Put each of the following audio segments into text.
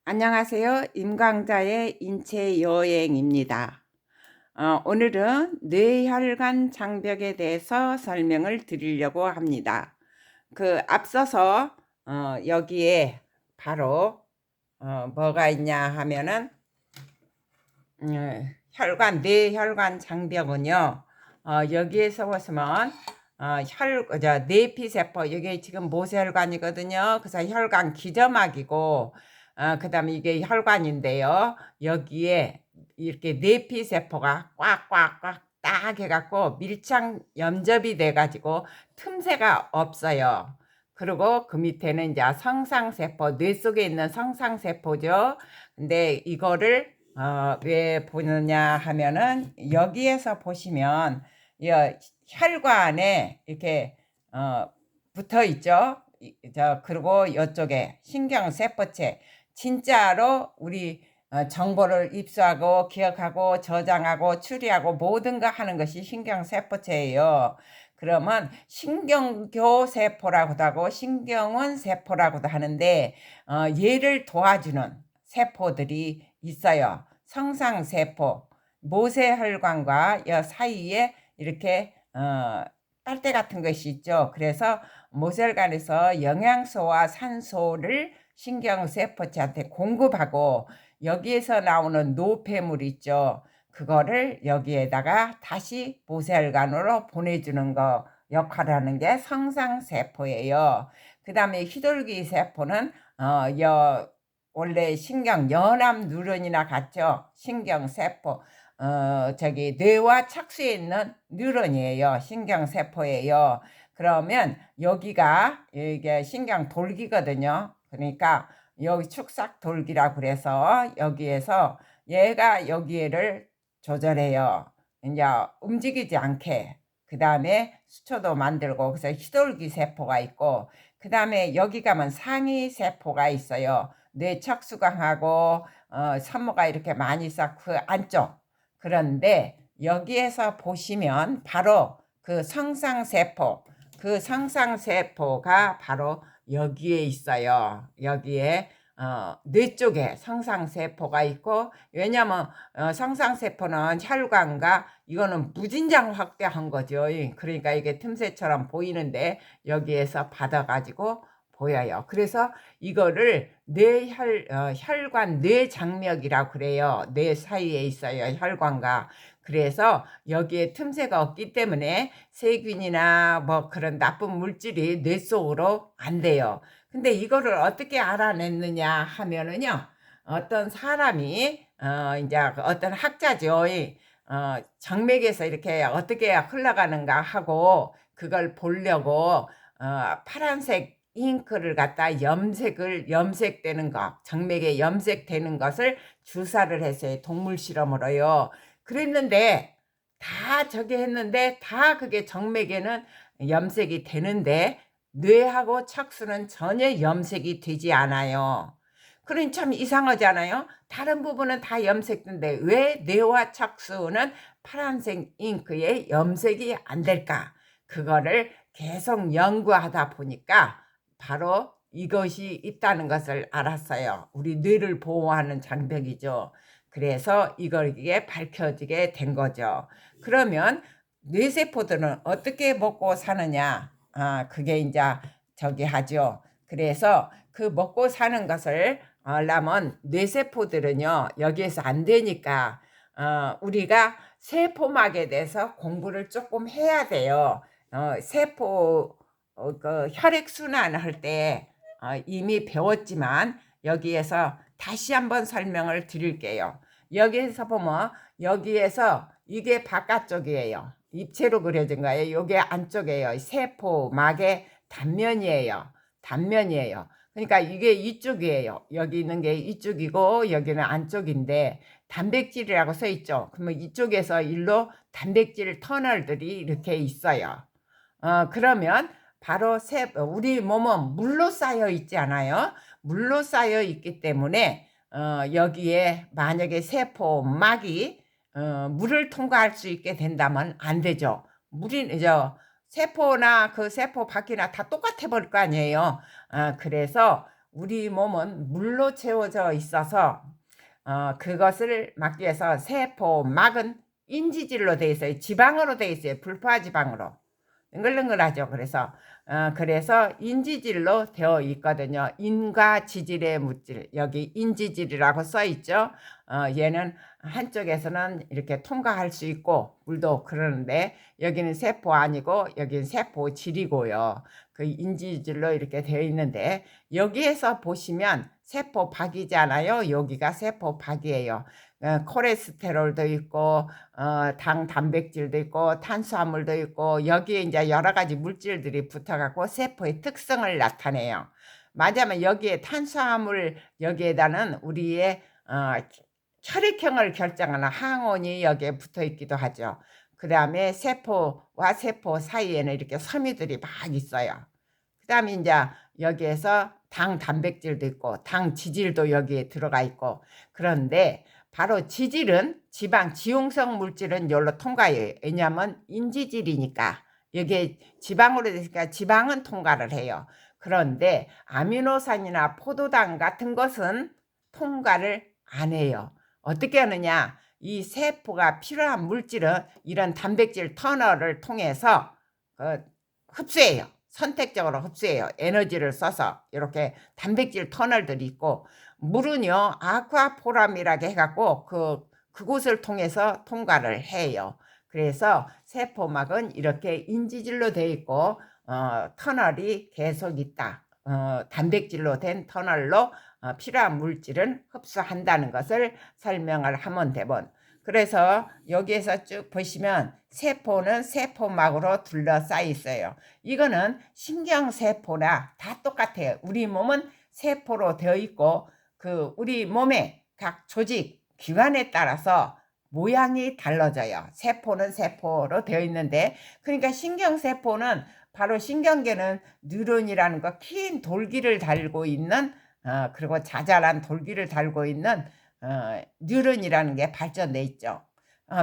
안녕하세요. 임강자의 인체 여행입니다. 오늘은 뇌혈관 장벽에 대해서 설명을 드리려고 합니다. 앞서서 여기에 바로 뭐가 있냐 하면은 뇌혈관 장벽은요. 여기에서 보시면 뇌피세포, 이게 지금 모세혈관이거든요. 그래서 혈관 기점막이고, 그다음에 이게 혈관인데요. 여기에 이렇게 뇌피세포가 꽉꽉꽉 딱 해갖고 밀착 염접이 돼가지고 틈새가 없어요. 그리고 그 밑에는 이제 성상세포, 뇌 속에 있는 성상세포죠. 근데 이거를 왜 보느냐 하면은 여기에서 보시면 혈관에 이렇게 붙어 있죠. 그리고 이쪽에 신경세포체, 진짜로 우리 정보를 입수하고 기억하고 저장하고 추리하고 모든 거 하는 것이 신경세포체예요. 그러면 신경교세포라고도 하고 신경원세포라고도 하는데 얘를 도와주는 세포들이 있어요. 성상세포, 모세혈관과 이 사이에 이렇게 빨대 같은 것이 있죠. 그래서 모세혈관에서 영양소와 산소를 신경세포체한테 공급하고, 여기에서 나오는 노폐물 있죠. 그거를 여기에다가 다시 모세혈관으로 보내주는 거 역할을 하는 게 성상세포예요. 그 다음에 휘돌기 세포는 원래 신경 연암 뉴런이나 같죠. 신경세포, 뇌와 착수에 있는 뉴런이에요. 신경세포예요. 그러면 여기가 이게 신경돌기거든요. 그러니까 여기 축삭돌기라고 그래서 여기에서 얘가 여기를 조절해요. 이제 움직이지 않게. 그 다음에 수초도 만들고, 그래서 휘돌기 세포가 있고, 그 다음에 여기 가면 상위 세포가 있어요. 뇌 척수강하고 산모가 이렇게 많이 있어, 그 안쪽. 그런데 여기에서 보시면 바로 그 성상세포, 그 성상세포가 바로 여기에 있어요. 여기에 뇌 쪽에 성상세포가 있고, 왜냐면 성상세포는 혈관과 이거는 무진장 확대한 거죠. 그러니까 이게 틈새처럼 보이는데 여기에서 받아가지고 보여요. 그래서 이거를 혈관 뇌장벽이라고 그래요. 뇌 사이에 있어요, 혈관과. 그래서 여기에 틈새가 없기 때문에 세균이나 뭐 그런 나쁜 물질이 뇌 속으로 안 돼요. 근데 이거를 어떻게 알아냈느냐 하면은요, 어떤 사람이 이제 어떤 학자죠. 정맥에서 이렇게 어떻게 흘러가는가 하고 그걸 보려고 파란색 잉크를 갖다 염색되는 것, 정맥에 염색되는 것을 주사를 했어요. 동물 실험으로요. 그랬는데 다 저기 했는데 다 그게 정맥에는 염색이 되는데 뇌하고 척수는 전혀 염색이 되지 않아요. 그러니 참 이상하잖아요. 다른 부분은 다 염색된데 왜 뇌와 척수는 파란색 잉크에 염색이 안 될까? 그거를 계속 연구하다 보니까 바로 이것이 있다는 것을 알았어요. 우리 뇌를 보호하는 장벽이죠. 그래서 이게 밝혀지게 된 거죠. 그러면 뇌세포들은 어떻게 먹고 사느냐? 그게 이제 저기 하죠. 그래서 그 먹고 사는 것을 하려면 뇌세포들은요, 여기에서 안 되니까 우리가 세포막에 대해서 공부를 조금 해야 돼요. 세포 그 혈액순환 할 때 이미 배웠지만 여기에서 다시 한번 설명을 드릴게요. 여기에서 보면 여기에서 이게 바깥쪽이에요. 입체로 그려진 거예요. 이게 안쪽이에요. 세포막의 단면이에요. 단면이에요. 그러니까 이게 이쪽이에요. 여기 있는 게 이쪽이고 여기는 안쪽인데 단백질이라고 써 있죠. 그러면 이쪽에서 일로 단백질 터널들이 이렇게 있어요. 그러면 바로 우리 몸은 물로 쌓여 있지 않아요? 물로 쌓여 있기 때문에 여기에 만약에 세포막이 물을 통과할 수 있게 된다면 안 되죠. 세포나 그 세포 밖이나 다 똑같아 버릴 거 아니에요. 그래서 우리 몸은 물로 채워져 있어서 그것을 막기 위해서 세포막은 인지질로 되어 있어요. 지방으로 되어 있어요. 불포화 지방으로. 능글능글하죠. 그래서 인지질로 되어 있거든요. 인과 지질의 물질, 여기 인지질이라고 써 있죠. 얘는 한쪽에서는 이렇게 통과할 수 있고 물도 그러는데 여기는 세포 아니고 여기는 세포질이고요. 그 인지질로 이렇게 되어 있는데 여기에서 보시면 세포박이잖아요. 여기가 세포박이에요. 콜레스테롤도 있고 당 단백질도 있고 탄수화물도 있고 여기에 이제 여러 가지 물질들이 붙어갖고 세포의 특성을 나타내요. 맞으면 여기에 탄수화물 여기에다는 우리의 혈액형을 결정하는 항원이 여기에 붙어 있기도 하죠. 그 다음에 세포와 세포 사이에는 이렇게 섬유들이 막 있어요. 그 다음에 이제 여기에서 당 단백질도 있고 당 지질도 여기에 들어가 있고 그런데 바로 지질은 지방, 지용성 물질은 여기로 통과해요. 왜냐하면 인지질이니까 여기에 지방으로 되니까 지방은 통과를 해요. 그런데 아미노산이나 포도당 같은 것은 통과를 안 해요. 어떻게 하느냐? 이 세포가 필요한 물질은 이런 단백질 터널을 통해서 흡수해요. 선택적으로 흡수해요. 에너지를 써서 이렇게 단백질 터널들이 있고 물은요 아쿠아포럼이라고 해갖고 그곳을 통해서 통과를 해요. 그래서 세포막은 이렇게 인지질로 되어 있고 터널이 계속 있다. 단백질로 된 터널로 필요한 물질은 흡수한다는 것을 설명을 하면 되면 그래서 여기에서 쭉 보시면 세포는 세포막으로 둘러싸여 있어요. 이거는 신경세포나 다 똑같아요. 우리 몸은 세포로 되어 있고 우리 몸의 각 조직, 기관에 따라서 모양이 달라져요. 세포는 세포로 되어 있는데 그러니까 신경세포는 바로 신경계는 뉴런이라는 거 긴 돌기를 달고 있는 그리고 자잘한 돌기를 달고 있는 뉴런이라는 게 발전돼 있죠.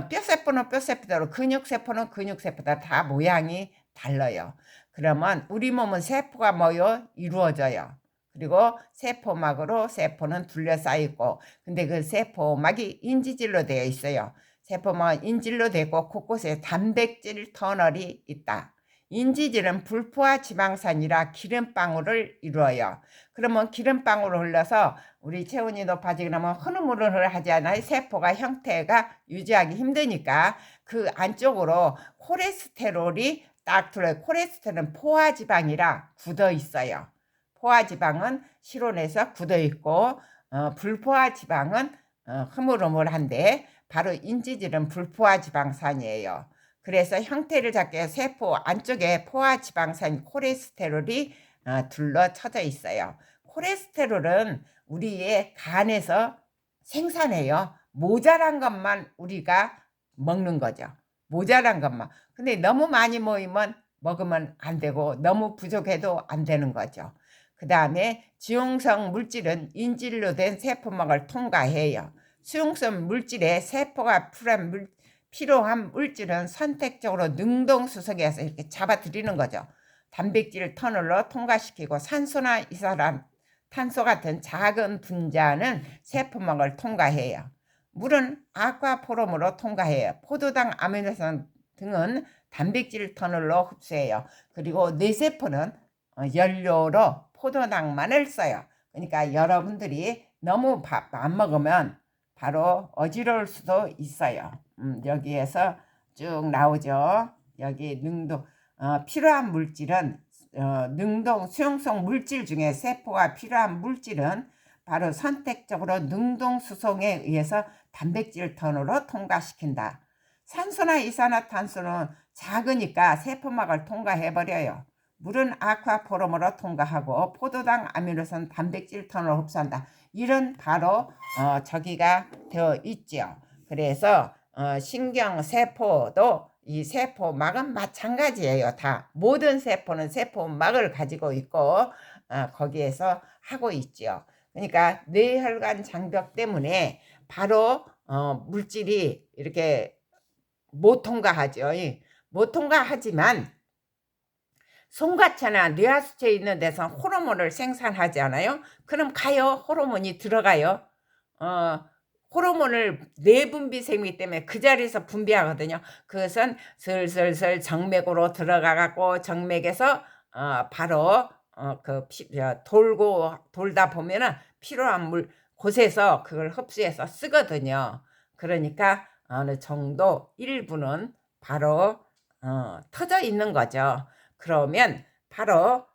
뼈세포는 뼈세포대로 근육세포는 근육세포대로 다 모양이 달라요. 그러면 우리 몸은 세포가 뭐요? 이루어져요. 그리고 세포막으로 세포는 둘러싸여 있고 근데 그 세포막이 인지질로 되어 있어요. 세포막은 인질로 되고 곳곳에 단백질 터널이 있다. 인지질은 불포화 지방산이라 기름방울을 이루어요. 그러면 기름방울을 흘러서 우리 체온이 높아지고 나면 흐느물흐느 하지 않아요. 세포가 형태가 유지하기 힘드니까 그 안쪽으로 콜레스테롤이 딱 들어요. 콜레스테롤은 포화지방이라 굳어 있어요. 포화지방은 실온에서 굳어 있고 불포화지방은 흐물흐물한데 바로 인지질은 불포화지방산이에요. 그래서 형태를 잡기 위해 세포 안쪽에 포화지방산 콜레스테롤이 둘러쳐져 있어요. 콜레스테롤은 우리의 간에서 생산해요. 모자란 것만 우리가 먹는 거죠. 모자란 것만. 근데 너무 많이 먹으면 안 되고 너무 부족해도 안 되는 거죠. 그 다음에 지용성 물질은 인질로 된 세포막을 통과해요. 수용성 물질에 세포가 필요한 물질은 선택적으로 능동수석에서 이렇게 잡아들이는 거죠. 단백질 터널로 통과시키고 산소나 이산화탄소 같은 작은 분자는 세포막을 통과해요. 물은 아쿠아포럼으로 통과해요. 포도당, 아미노산 등은 단백질 터널로 흡수해요. 그리고 뇌세포는 연료로 포도당만을 써요. 그러니까 여러분들이 너무 밥 안 먹으면 바로 어지러울 수도 있어요. 여기에서 쭉 나오죠. 여기 필요한 물질은 능동 수용성 물질 중에 세포가 필요한 물질은 바로 선택적으로 능동 수송에 의해서 단백질 터널로 통과시킨다. 산소나 이산화탄소는 작으니까 세포막을 통과해버려요. 물은 아쿠아포럼으로 통과하고 포도당, 아미노산, 단백질 터널을 흡수한다. 이런 바로 저기가 되어 있죠. 그래서 신경세포도 이 세포막은 마찬가지예요. 다 모든 세포는 세포막을 가지고 있고 거기에서 하고 있죠. 그러니까 뇌혈관 장벽 때문에 바로 물질이 이렇게 못 통과하죠. 못 통과하지만 송가차나 뇌하수체에 있는 데서 호르몬을 생산하지 않아요? 그럼 가요. 호르몬이 들어가요. 호르몬을 내분비생이기 때문에 그 자리에서 분비하거든요. 그것은 슬슬슬 정맥으로 들어가갖고 정맥에서 바로 돌다 보면은 필요한 물 곳에서 그걸 흡수해서 쓰거든요. 그러니까 어느 정도 일부는 바로 터져 있는 거죠. 그러면 바로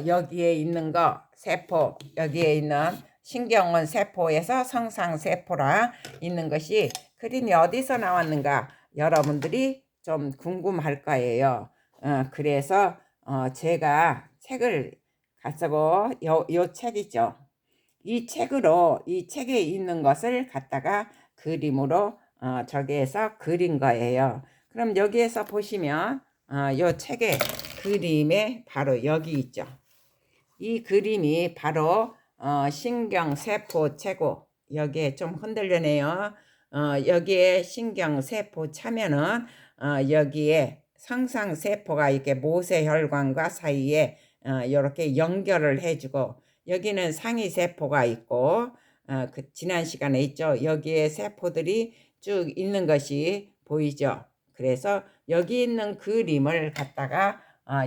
여기에 있는 거 세포, 여기에 있는 신경원 세포에서 성상세포라 있는 것이 그림이 어디서 나왔는가 여러분들이 좀 궁금할 거예요. 그래서 제가 책을 가지고 요 책이죠. 이 책에 있는 것을 갖다가 그림으로 저기에서 그린 거예요. 그럼 여기에서 보시면 요 책의 그림에 바로 여기 있죠. 이 그림이 바로 신경세포 채고 여기에 좀 흔들려네요. 여기에 신경세포 차면은 여기에 성상세포가 이렇게 모세혈관과 사이에 이렇게 연결을 해주고 여기는 상위세포가 있고 그 지난 시간에 있죠. 여기에 세포들이 쭉 있는 것이 보이죠. 그래서 여기 있는 그림을 갖다가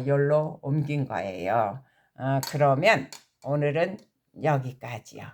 여기로 옮긴 거예요. 그러면 오늘은 여기까지요.